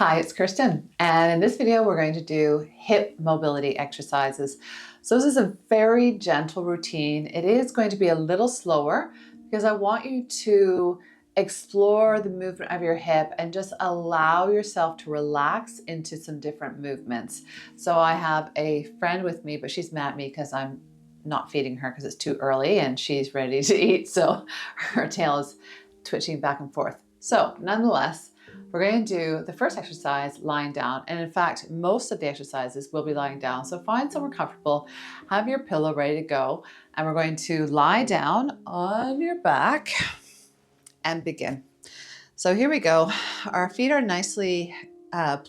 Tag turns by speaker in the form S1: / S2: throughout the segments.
S1: Hi, it's Kirsten, and in this video we're going to do hip mobility exercises. So this is a very gentle routine. It is going to be a little slower because I want you to explore the movement of your hip and just allow yourself to relax into some different movements. So I have a friend with me, but she's mad at me because I'm not feeding her because it's too early and she's ready to eat, so her tail is twitching back and forth. So nonetheless, we're going to do the first exercise lying down. And in fact, most of the exercises will be lying down. So find somewhere comfortable, have your pillow ready to go. And we're going to lie down on your back and begin. So here we go. Our feet are nicely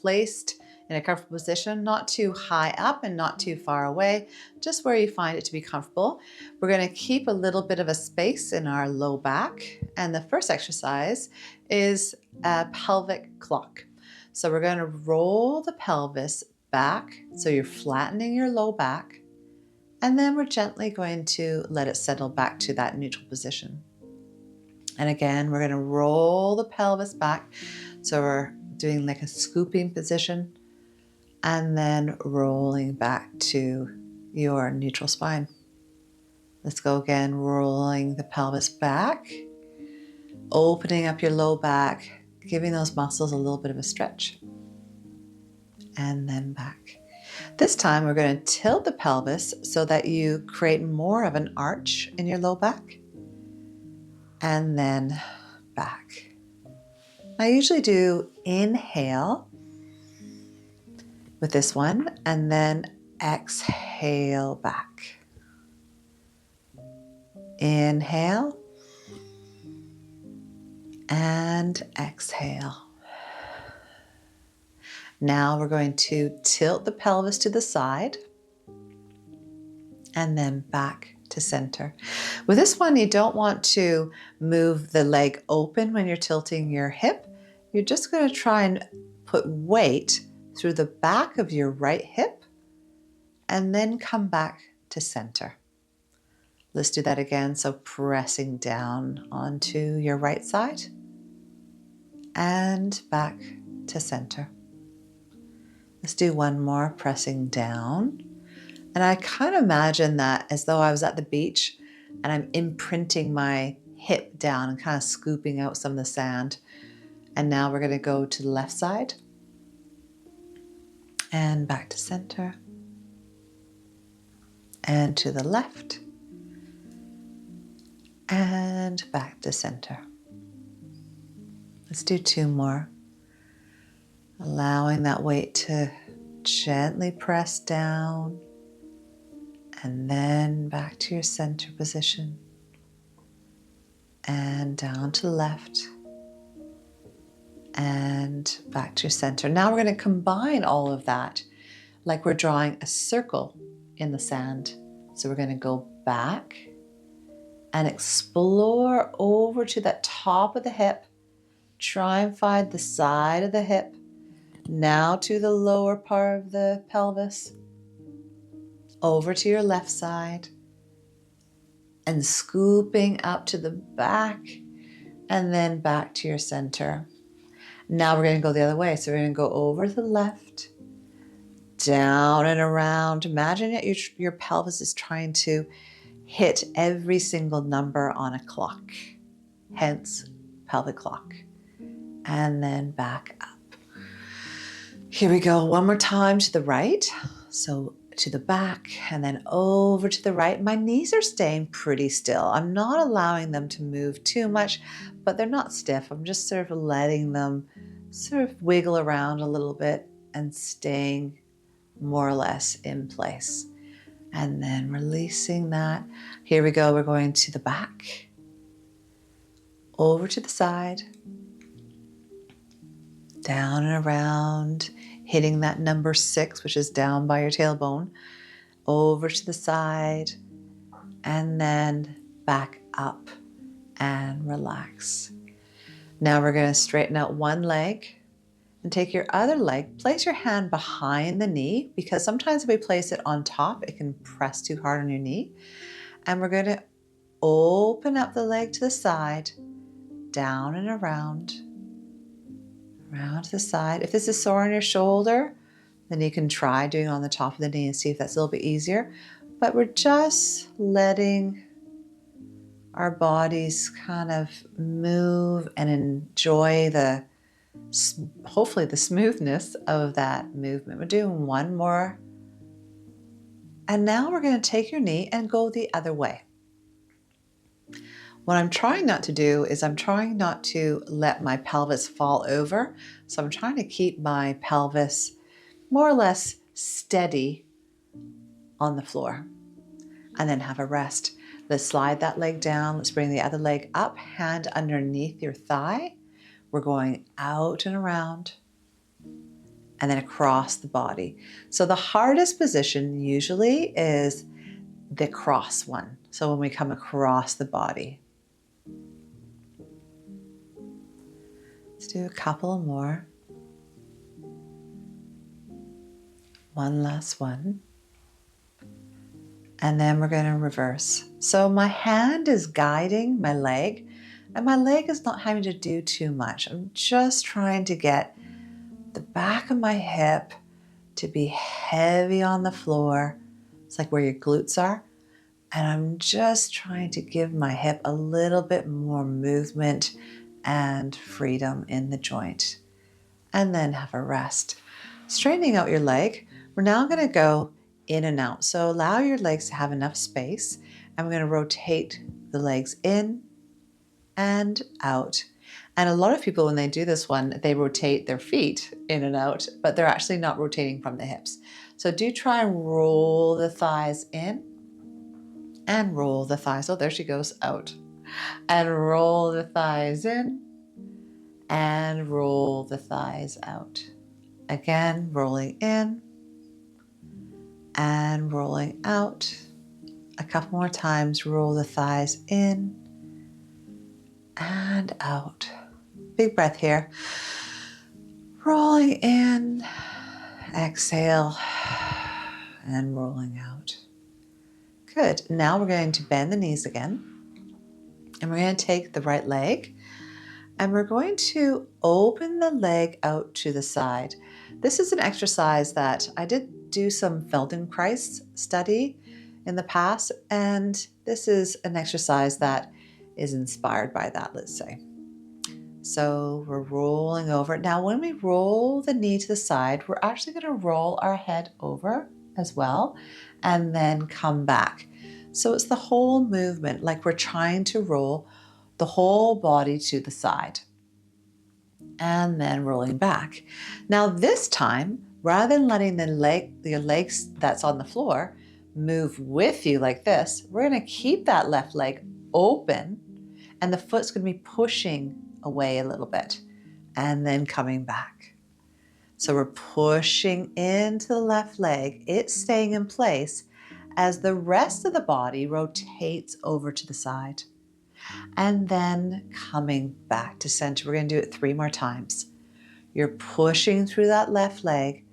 S1: placed in a comfortable position, not too high up and not too far away, just where you find it to be comfortable. We're going to keep a little bit of a space in our low back. And the first exercise is a pelvic clock. So we're going to roll the pelvis back. So you're flattening your low back. And then we're gently going to let it settle back to that neutral position. And again, we're going to roll the pelvis back. So we're doing like a scooping position and then rolling back to your neutral spine. Let's go again, rolling the pelvis back, opening up your low back, giving those muscles a little bit of a stretch, and then back. This time we're going to tilt the pelvis so that you create more of an arch in your low back, and then back. I usually do inhale with this one and then exhale back. Inhale and exhale. Now we're going to tilt the pelvis to the side and then back to center. With this one, you don't want to move the leg open when you're tilting your hip. You're just going to try and put weight through the back of your right hip and then come back to center. Let's do that again. So pressing down onto your right side and back to center. Let's do one more, pressing down. And I kind of imagine that as though I was at the beach and I'm imprinting my hip down and kind of scooping out some of the sand. And now we're going to go to the left side and back to center and to the left and back to center. Let's do two more. Allowing that weight to gently press down and then back to your center position and down to the left and back to your center. Now we're going to combine all of that like we're drawing a circle in the sand. So we're going to go back and explore over to that top of the hip. Try and find the side of the hip. Now to the lower part of the pelvis. Over to your left side. And scooping up to the back. And then back to your center. Now we're going to go the other way. So we're going to go over to the left. Down and around. Imagine that your pelvis is trying to hit every single number on a clock. Hence, pelvic clock. And then back up. Here we go. One more time to the right. So to the back and then over to the right. My knees are staying pretty still. I'm not allowing them to move too much, but they're not stiff. I'm just sort of letting them sort of wiggle around a little bit and staying more or less in place. And then releasing that. Here we go. We're going to the back. Over to the side. Down and around, hitting that number 6, which is down by your tailbone, over to the side, and then back up and relax. Now we're going to straighten out one leg and take your other leg, place your hand behind the knee, because sometimes if we place it on top, it can press too hard on your knee. And we're going to open up the leg to the side, down and around, Round to the side. If this is sore on your shoulder, then you can try doing it on the top of the knee and see if that's a little bit easier. But we're just letting our bodies kind of move and enjoy hopefully the smoothness of that movement. We're doing one more. And now we're going to take your knee and go the other way. What I'm trying not to do is I'm trying not to let my pelvis fall over. So I'm trying to keep my pelvis more or less steady on the floor. And then have a rest. Let's slide that leg down. Let's bring the other leg up, hand underneath your thigh. We're going out and around and then across the body. So the hardest position usually is the cross one. So when we come across the body. Let's do a couple more. One last one. And then we're going to reverse. So my hand is guiding my leg, and my leg is not having to do too much. I'm just trying to get the back of my hip to be heavy on the floor. It's like where your glutes are. And I'm just trying to give my hip a little bit more movement and freedom in the joint. And then have a rest. Straightening out your leg, we're now going to go in and out. So allow your legs to have enough space. And we're going to rotate the legs in and out. And a lot of people, when they do this one, they rotate their feet in and out, but they're actually not rotating from the hips. So do try and roll the thighs in and roll the thighs. Oh, there she goes, out. And roll the thighs in and roll the thighs out. Again, rolling in and rolling out. A couple more times, roll the thighs in and out. Big breath here. Rolling in, exhale, and rolling out. Good. Now we're going to bend the knees again. And we're going to take the right leg and we're going to open the leg out to the side. This is an exercise that I did do some Feldenkrais study in the past, and this is an exercise that is inspired by that, let's say. So we're rolling over. Now, when we roll the knee to the side, we're actually going to roll our head over as well, and then come back. So it's the whole movement, like we're trying to roll the whole body to the side and then rolling back. Now this time, rather than letting your legs that's on the floor move with you like this, we're going to keep that left leg open and the foot's going to be pushing away a little bit and then coming back. So we're pushing into the left leg, it's staying in place as the rest of the body rotates over to the side and then coming back to center. We're going to do it 3 more times. You're pushing through that left leg,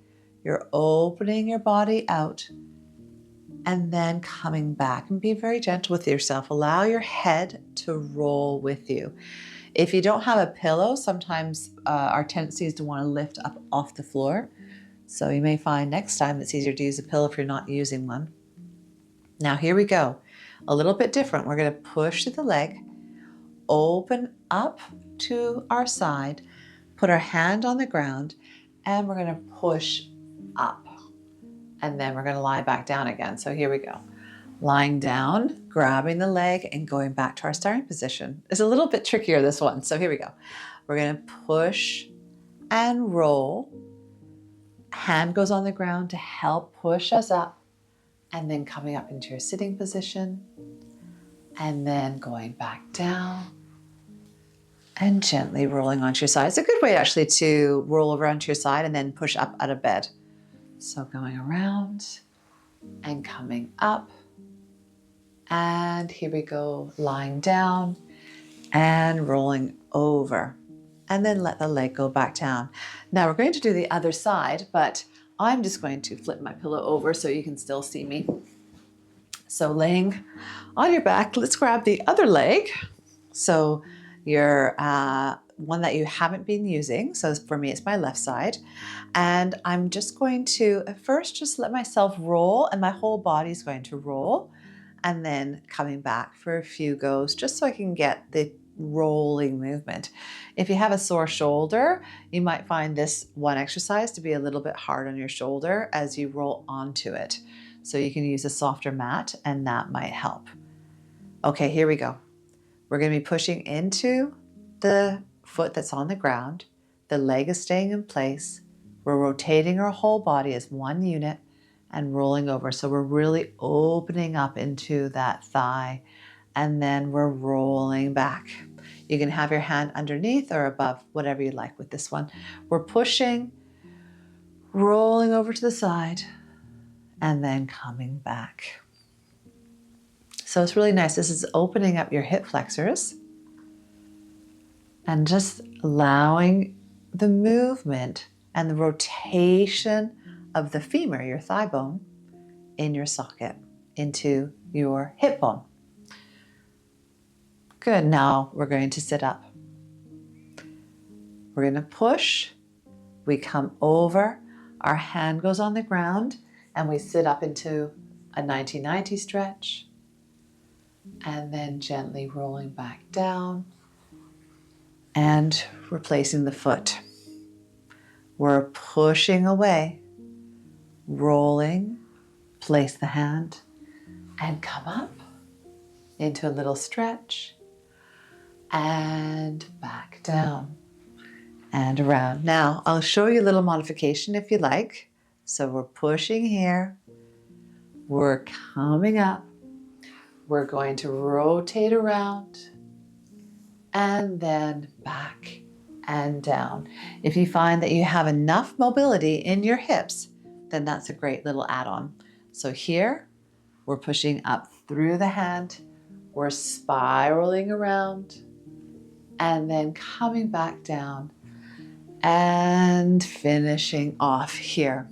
S1: you're opening your body out and then coming back, and be very gentle with yourself. Allow your head to roll with you. If you don't have a pillow, sometimes our tendency is to want to lift up off the floor. So you may find next time it's easier to use a pillow if you're not using one. Now here we go. A little bit different. We're going to push to the leg, open up to our side, put our hand on the ground, and we're going to push up. And then we're going to lie back down again. So here we go. Lying down, grabbing the leg and going back to our starting position. It's a little bit trickier, this one. So here we go. We're going to push and roll. Hand goes on the ground to help push us up. And then coming up into your sitting position. And then going back down. And gently rolling onto your side. It's a good way actually to roll over onto your side and then push up out of bed. So going around and coming up. And here we go, lying down and rolling over. And then let the leg go back down. Now we're going to do the other side, but I'm just going to flip my pillow over so you can still see me. So laying on your back, let's grab the other leg. So you're one that you haven't been using. So for me, it's my left side. And I'm just going to at first just let myself roll, and my whole body is going to roll, and then coming back for a few goes just so I can get the rolling movement. If you have a sore shoulder, you might find this one exercise to be a little bit hard on your shoulder as you roll onto it. So you can use a softer mat, and that might help. Okay, here we go. We're going to be pushing into the foot that's on the ground. The leg is staying in place. We're rotating our whole body as one unit and rolling over. So we're really opening up into that thigh, and then we're rolling back. You can have your hand underneath or above, whatever you like with this one. We're pushing, rolling over to the side, and then coming back. So it's really nice. This is opening up your hip flexors and just allowing the movement and the rotation of the femur, your thigh bone, in your socket into your hip bone. Good. Now we're going to sit up. We're going to push. We come over. Our hand goes on the ground, and we sit up into a 90-90 stretch, and then gently rolling back down and replacing the foot. We're pushing away, rolling, place the hand, and come up into a little stretch, and back down and around. Now, I'll show you a little modification if you like. So we're pushing here, we're coming up, we're going to rotate around, and then back and down. If you find that you have enough mobility in your hips, then that's a great little add-on. So here, we're pushing up through the hand, we're spiraling around, and then coming back down and finishing off here.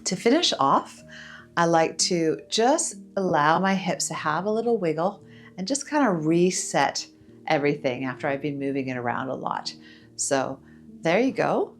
S1: To finish off, I like to just allow my hips to have a little wiggle and just kind of reset everything after I've been moving it around a lot. So there you go.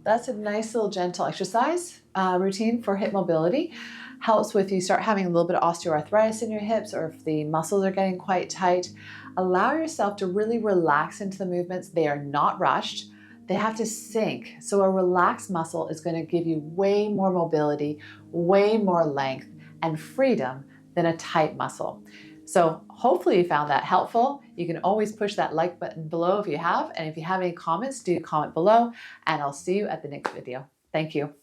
S1: That's a nice little gentle exercise routine for hip mobility. Helps with you start having a little bit of osteoarthritis in your hips, or if the muscles are getting quite tight. Allow yourself to really relax into the movements. They are not rushed. They have to sink. So a relaxed muscle is going to give you way more mobility, way more length and freedom than a tight muscle. So hopefully you found that helpful. You can always push that like button below if you have. And if you have any comments, do comment below, and I'll see you at the next video. Thank you.